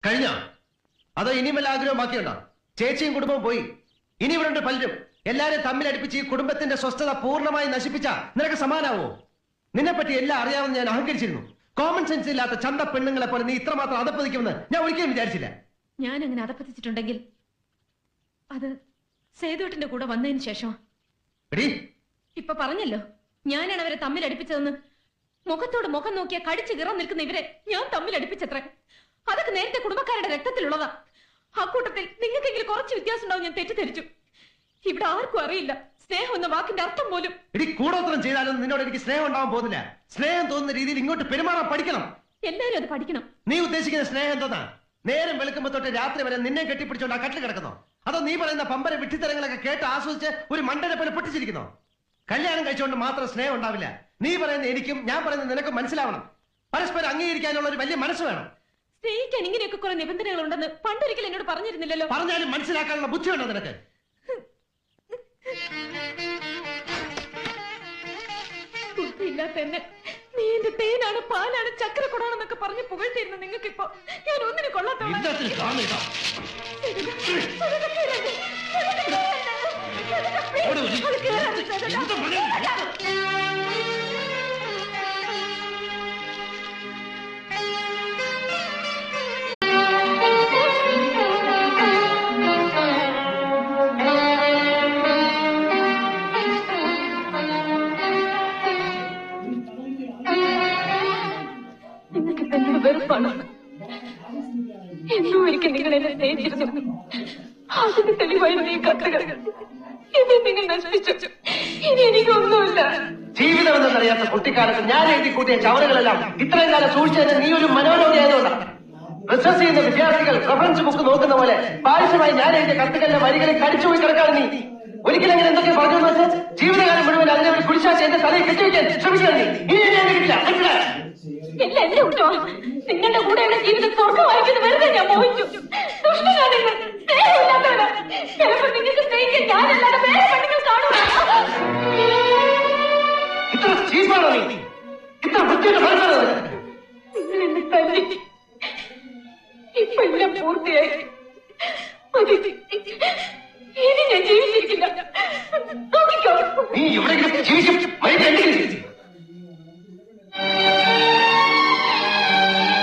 കഴിഞ്ഞോ? അതോ ഇനിയും വല്ല ആഗ്രഹം ബാക്കിയുണ്ടോ? ചേച്ചിയും കുടുംബവും പോയി. ഇനി ഇവിടെ പലരും. എല്ലാരും തമ്മിലടിപ്പിച്ച് ഈ കുടുംബത്തിന്റെ സ്വസ്ഥത പൂർണ്ണമായി നശിപ്പിച്ച നിനക്ക് സമാനാവോ? നിന്നെപ്പറ്റി എല്ലാം അറിയാമെന്ന് ഞാൻ അഹങ്കരിച്ചിരുന്നു. കോമൺ സെൻസ് ഇല്ലാത്ത ചന്ത പെണ്ണുങ്ങളെ പോലെ നീ ഇത്രമാത്രം അതപ്പതിക്കുമെന്ന് ഞാൻ ഒരിക്കലും വിചാരിച്ചില്ല. ഞാൻ അങ്ങനെ അതപ്പതിച്ചിട്ടുണ്ടെങ്കിൽ അത് സേതുവേട്ടന്റെ കൂടെ വന്നതിന് ശേഷം. ഇപ്പൊ പറഞ്ഞല്ലോ, ഞാനാണ് അവരെ തമ്മിലടിപ്പിച്ചതെന്ന്. മുഖത്തോട് മുഖം നോക്കിയാൽ കടിച്ചു കീറാൻ നിൽക്കുന്ന ഇവരെ ഞാൻ തമ്മിലടിപ്പിച്ചത്ര. അതൊക്കെ നേരത്തെ കുടുംബക്കാരുടെ രക്തത്തിലുള്ളതാ. ആ കൂട്ടത്തിൽ നിങ്ങൾക്കെങ്കിലും കുറച്ച് വ്യത്യാസം ഉണ്ടാവും ഞാൻ തെറ്റിദ്ധരിച്ചു. ഇവിടെ ആർക്കും അറിയില്ല സ്നേഹം എന്ന വാക്കിന്റെ അർത്ഥം പോലും. കൂടോത്രം ചെയ്താലും നിന്നോട് എനിക്ക് സ്നേഹം ഉണ്ടാവാൻ പോകുന്നില്ല. സ്നേഹം തോന്നുന്ന രീതിയിൽ ഇങ്ങോട്ട് പെരുമാറാൻ പഠിക്കണം. എല്ലാരും അത് പഠിക്കണം. നീ ഉദ്ദേശിക്കുന്ന സ്നേഹം എന്താ? നേരം വെളുക്കുമ്പോ തൊട്ട് രാത്രി വരെ നിന്നെ കെട്ടിപ്പിടിച്ചോണ്ട് ആ കട്ടിൽ കിടക്കുന്നോ? അതോ നീ പറയുന്ന പമ്പര വിട്ടിത്തരങ്ങളൊക്കെ കേട്ട് ആസ്വദിച്ച് ഒരു മണ്ടനെ പോലെ പൊട്ടിച്ചിരിക്കുന്നോ? കല്യാണം കഴിച്ചുകൊണ്ട് മാത്രം സ്നേഹം ഉണ്ടാവില്ല. നീ പറയുന്ന എനിക്കും ഞാൻ പറയുന്ന നിനക്കും മനസ്സിലാവണം. പരസ്പരം അംഗീകരിക്കാനുള്ള ഒരു വലിയ മനസ്സ് വേണം. സ്നേഹിക്കാൻ ഇങ്ങനെയൊക്കെ കുറെ നിബന്ധനകൾ ഉണ്ടെന്ന് പണ്ടൊരിക്കൽ എന്നോട് പറഞ്ഞിരുന്നില്ലല്ലോ. പറഞ്ഞാലും മനസ്സിലാക്കാനുള്ള ബുദ്ധിയുണ്ടോ നിനക്ക്? ബുദ്ധിയില്ലാത്ത എന്നെ നീ എന്റെ തേനാണ്, പാലാണ്, ചക്രക്കുടാണെന്നൊക്കെ പറഞ്ഞ് പുകഴ്ത്തിരുന്ന നിങ്ങൾക്ക് ഇപ്പൊ ഞാൻ ഒന്നിനും കൊള്ളാത്ത. എന്നും ഒരിക്കൽ നിങ്ങൾ എന്നെ സ്നേഹിച്ചിരുന്നു. അതിന് തെളിവായിരുന്നു ഈ കത്തുകൾ. എന്നെ നിങ്ങൾ നശിപ്പിച്ചു. ഇനി എനിക്കൊന്നുമില്ല. ജീവിതം എന്നറിയാത്ത കുട്ടിക്കാലത്ത് ഞാൻ എഴുതി കൂട്ടിയ ചവറുകളെല്ലാം ഇത്രയും കാലം സൂക്ഷിച്ചതിന് നീ ഒരു മനോരോഗിയായതുകൊണ്ടാണ്. റിസർച്ച് ചെയ്യുന്ന വിദ്യാർത്ഥികൾ റഫറൻസ് ബുക്ക് നോക്കുന്ന പോലെ പാരിശമായി ഞാൻ എഴുതിയ കത്തുകളുടെ വരികളിൽ കടിച്ചുപോയി കിടക്കാൻ നീ ഒരിക്കലും അങ്ങനെ എന്തൊക്കെ പറഞ്ഞു വെച്ച് ജീവിതകാലം മുഴുവൻ അതിനെ ഒരു കുടിശാശ എന്റെ തലയിൽ കെട്ടിവെക്കാൻ ശ്രമിക്കണം. നീ ഇനി എന്നെ കിട്ടില്ല. എല്ലാം കുറ്റോ. നിങ്ങളുടെ കൂടെയുള്ള ജീവിതം സ്വർഗമായിരിക്കും വെറുതെ ഞാൻ മോഹിച്ചു. ദുഷ്ടനാണ് നിങ്ങൾ, സ്നേഹമില്ലാത്തവരാ. ചിലപ്പോൾ നിങ്ങൾക്ക് സ്നേഹിക്കാൻ ഞാനല്ലാതെ വേറെ പെണ്ണുങ്ങൾ കാണുക. ഇത്ര ചീപ്പാണോ നീ? ഇത്ര വൃത്തിയുടെ മനസ്സാണോ? നിങ്ങൾ എന്നെ തല്ലി. ഇപ്പൊ എല്ലാം പൂർത്തിയായി. ഇനി ഞാൻ ജീവിച്ചിരിക്കില്ല. നീ എവിടെയെങ്കിലും ജീവിക്കും.